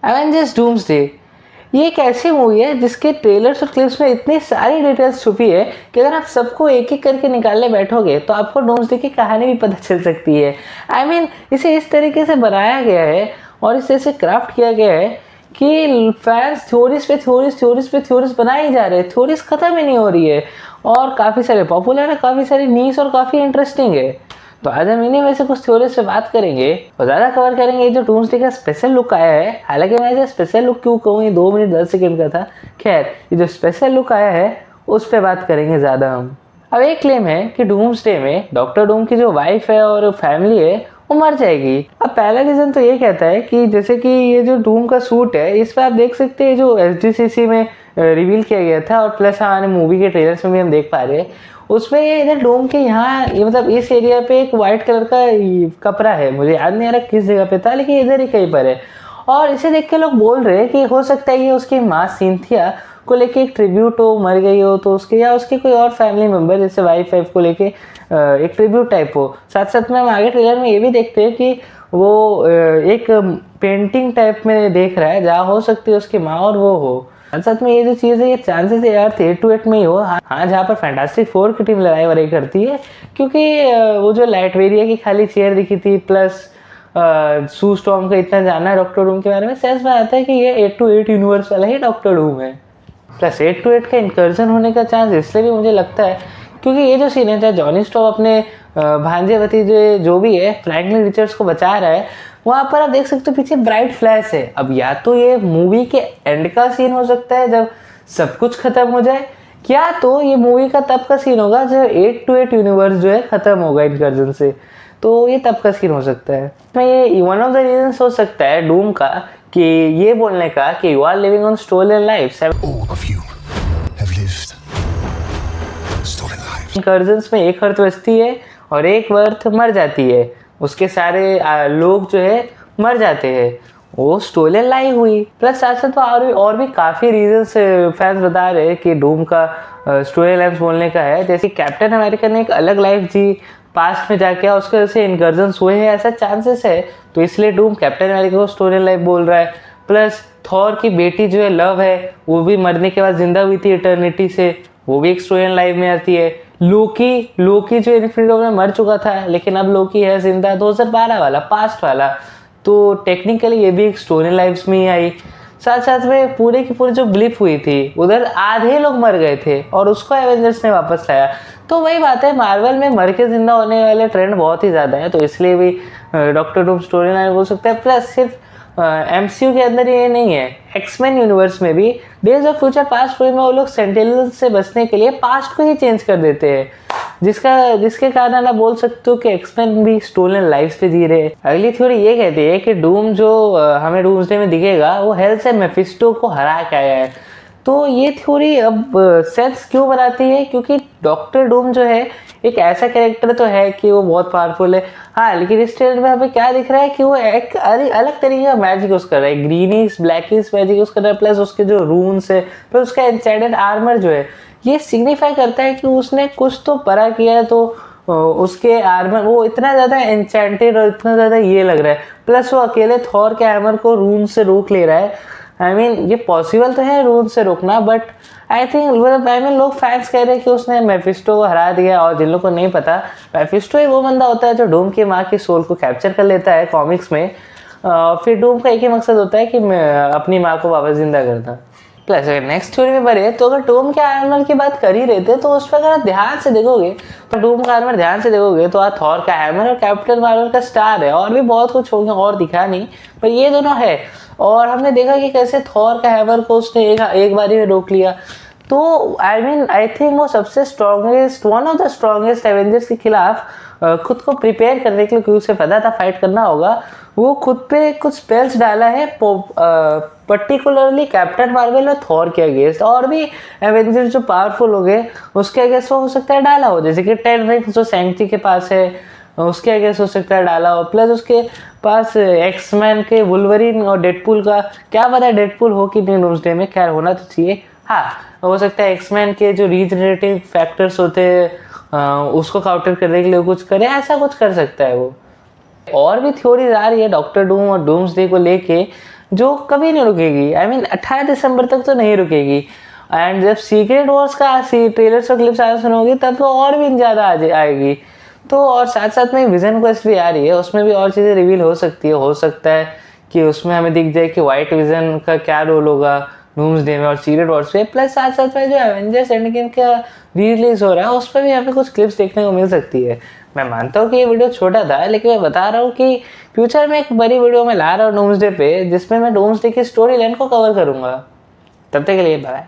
Avengers doomsday ये एक ऐसी मूवी है जिसके ट्रेलर्स और क्लिप्स में इतनी सारी डिटेल्स छुपी है कि अगर आप सबको एक एक करके निकालने बैठोगे तो आपको डूम्सडे की कहानी भी पता चल सकती है। इसे इस तरीके से बनाया गया है और इस तरह से क्राफ्ट किया गया है कि फैंस थ्योरीज बनाए ही जा रहे हैं, थ्योरीज खत्म ही नहीं हो रही है और काफ़ी सारे पॉपुलर है, काफ़ी सारी नीस और काफ़ी इंटरेस्टिंग है। तो आज हम इन्हीं में से कुछ थ्योरीज पे बात करेंगे और ज़्यादा कवर करेंगे जो डूम्सडे का स्पेशल लुक आया है। हालांकि मैं इसे स्पेशल लुक क्यों कहूँ, ये 2 मिनट 10 सेकंड का था। खैर, ये जो स्पेशल लुक आया है उस पर बात करेंगे ज़्यादा हम। अब एक क्लेम है कि डूम्सडे में डॉक्टर डूम की जो वाइफ है और फैमिली है वो मर जाएगी। अब पहला रीज़न तो ये कहता है कि जैसे कि ये जो डूम का सूट है इस पर आप देख सकते हैं जो SDCC में रिवील किया गया था और प्लस हमारे मूवी के ट्रेलर्स में भी हम देख पा रहे हैं, उसमें ये इधर डोम के यहाँ ये मतलब इस एरिया पे एक वाइट कलर का कपड़ा है, मुझे याद नहीं आ रहा किस जगह पे था लेकिन इधर ही कहीं पर है। और इसे देख के लोग बोल रहे हैं कि हो सकता है ये उसकी माँ सिंथिया को लेके एक ट्रिब्यूट हो, मर गई हो तो उसके या उसके कोई और फैमिली मेम्बर जैसे वाइफ को लेके एक ट्रिब्यूट टाइप हो। साथ साथ में हम आगे ट्रेलर में ये भी देखते हैं कि वो एक पेंटिंग टाइप में देख रहा है जहाँ हो सकती है उसकी माँ और वो हो। साथ में ये जो चीज़ है ये चांसेस है यार 8-8 में ही हो। हाँ, जहाँ पर फैंटास्टिक 4 की टीम लड़ाई वड़ाई करती है क्योंकि वो जो लाइटवेरिया की खाली चेयर दिखी थी प्लस सू स्टॉर्म का इतना जाना है डॉक्टर डूम के बारे में, सेंस में आता है कि ये 8-8 यूनिवर्स वाला ही डॉक्टर डूम है। प्लस 8-8 का इंकर्जन होने का चांस इसलिए भी मुझे लगता है क्योंकि ये जो सीन है जहाँ जॉनी स्टॉर्म अपने भांजे भतीजे जो भी है फ्रैंकलिन रिचर्ड्स को बचा रहा है, वहाँ पर आप देख सकते हो पीछे ब्राइट फ्लैश है। अब या तो ये मूवी के एंड का सीन हो सकता है जब सब कुछ खत्म हो जाए, या तो ये मूवी का तब का सीन होगा जब 8-8 यूनिवर्स जो है खत्म होगा इनकर्जन से, तो ये तब का सीन हो सकता है। मैं ये वन ऑफ द रीजन हो सकता है डूम का कि ये बोलने का कि you are living on stolen lives. इनकर्जन्स में एक अर्थ बचती है और एक अर्थ मर जाती है, उसके सारे लोग जो है मर जाते हैं, वो स्टोलन लाइव हुई। प्लस साथ साथ और भी काफ़ी रीजंस फैंस बता रहे हैं कि डूम का स्टोलन लाइव बोलने का है। जैसे कैप्टन अमेरिका ने एक अलग लाइफ जी पास्ट में जाके उसके वजह से इनकर्जन्स हुए हैं, ऐसा चांसेस है, तो इसलिए डूम कैप्टन अमेरिका को स्टोलन लाइव बोल रहा है। प्लस थॉर की बेटी जो है लव है वो भी मरने के बाद जिंदा हुई थी इटर्निटी से, वो भी एक स्टोलन लाइव में आती है। लोकी जो इन्फिनिटी वॉर में मर चुका था लेकिन अब लोकी है जिंदा 2012 वाला पास्ट वाला, तो टेक्निकली ये भी एक स्टोरी लाइव्स में ही आई। साथ साथ में पूरे की पूरी जो ब्लिप हुई थी उधर आधे लोग मर गए थे और उसको एवेंजर्स ने वापस लाया। तो वही बात है, मार्वल में मर के जिंदा होने वाले ट्रेंड बहुत ही ज़्यादा है, तो इसलिए भी डॉक्टर डूम स्टोरी लाइन बोल सकते हैं। प्लस सिर्फ MCU के अंदर ये नहीं है, एक्समैन यूनिवर्स में भी डेज ऑफ फ्यूचर पास्ट में वो लोग सेंटिनल्स से बचने के लिए पास्ट को ही चेंज कर देते हैं, जिसके कारण आप बोल सकते हो कि एक्समैन भी स्टोलन लाइव्स पे जी रहे हैं। अगली थ्योरी ये कहती है कि डूम जो हमें डूम्सडे में दिखेगा वो हेल से मेफिस्टो को हरा के आया है। तो ये थ्योरी अब सेंस क्यों बनाती है, क्योंकि डॉक्टर डूम जो है एक ऐसा कैरेक्टर तो है कि वो बहुत पावरफुल है, हाँ, लेकिन इस ट्रेलर में हमें क्या दिख रहा है कि वो एक अलग तरीके का मैजिक यूज कर रहा है, ग्रीनिश ब्लैकिश मैजिक यूज कर रहा है। प्लस उसके जो रून्स है प्लस उसका एन्चेंटेड आर्मर जो है ये सिग्निफाई करता है कि उसने कुछ तो परा किया है, तो उसके आर्मर वो इतना ज़्यादा एन्चेंटेड और इतना ज़्यादा ये लग रहा है। प्लस वो अकेले थॉर के आर्मर को रून से रोक ले रहा है। ये पॉसिबल तो है रून से रोकना, बट लोग फैंस कह रहे हैं कि उसने मेफिस्टो को हरा दिया। और जिन लोगों को नहीं पता, मेफिस्टो ही वो बंदा होता है जो डूम की माँ की सोल को कैप्चर कर लेता है कॉमिक्स में। फिर डूम का एक ही मकसद होता है कि अपनी माँ को वापस जिंदा करना। प्लस अगर नेक्स्ट थ्योरी में बढ़े तो अगर डूम के आर्मर की बात कर ही रहे थे तो उस पर अगर ध्यान से देखोगे तो डूम का आर्मर ध्यान से देखोगे तो थॉर का हैमर और कैप्टन मार्वल का स्टार है, और भी बहुत कुछ हो गया और दिखा नहीं, पर ये दोनों है। और हमने देखा कि कैसे थॉर का हैमर को उसने एक बारी में रोक लिया। तो आई थिंक वो सबसे strongest one of the strongest Avengers के खिलाफ खुद को प्रिपेयर करने के लिए, क्योंकि उसे पता था फाइट करना होगा, वो खुद पे कुछ स्पेल्स डाला है पर्टिकुलरली कैप्टन मार्वल और थॉर के अगेंस्ट। और भी एवेंजर्स जो पावरफुल हो गए उसके अगेंस्ट वो हो सकता है डाला हो, जैसे कि 10 रिंग्स जो सैंक्टी के पास है उसके अगेंस्ट हो सकता है डाला हो। प्लस उसके पास एक्समैन के वुल्वरीन और डेडपूल का क्या पता डेडपूल हो कि नहीं डूम्सडे में, खैर होना तो चाहिए। हाँ, हो सकता है एक्समैन के जो रीजनरेटिव फैक्टर्स होते हैं उसको काउंटर करने के लिए कुछ करे, ऐसा कुछ कर सकता है वो। और भी थ्योरीज आ रही है डॉक्टर डूम और डूम्सडे को लेके, जो कभी नहीं रुकेगी। आई मीन 18 दिसंबर तक तो नहीं रुकेगी। एंड जब सीक्रेट वॉर्स का ट्रेलर्स और क्लिप्स आना शुरू होगी तब तो और भी ज़्यादा आएगी। तो और साथ साथ में विजन क्वेस्ट भी आ रही है, उसमें भी और चीज़ें रिवील हो सकती है। हो सकता है कि उसमें हमें दिख जाए कि वाइट विजन का क्या रोल होगा डूम्सडे में और सीक्रेट वॉर्स पे। प्लस साथ साथ में जो एवेंजर्स एंड गेम का री रिलीज हो रहा है उस पर भी हमें कुछ क्लिप्स देखने को मिल सकती है। मैं मानता हूँ कि ये वीडियो छोटा था, लेकिन मैं बता रहा हूँ कि फ्यूचर में एक बड़ी वीडियो में ला रहा हूँ डूम्सडे पे, जिसमें मैं डूम्सडे की स्टोरी लाइन को कवर करूँगा। तब तक के लिए बाय।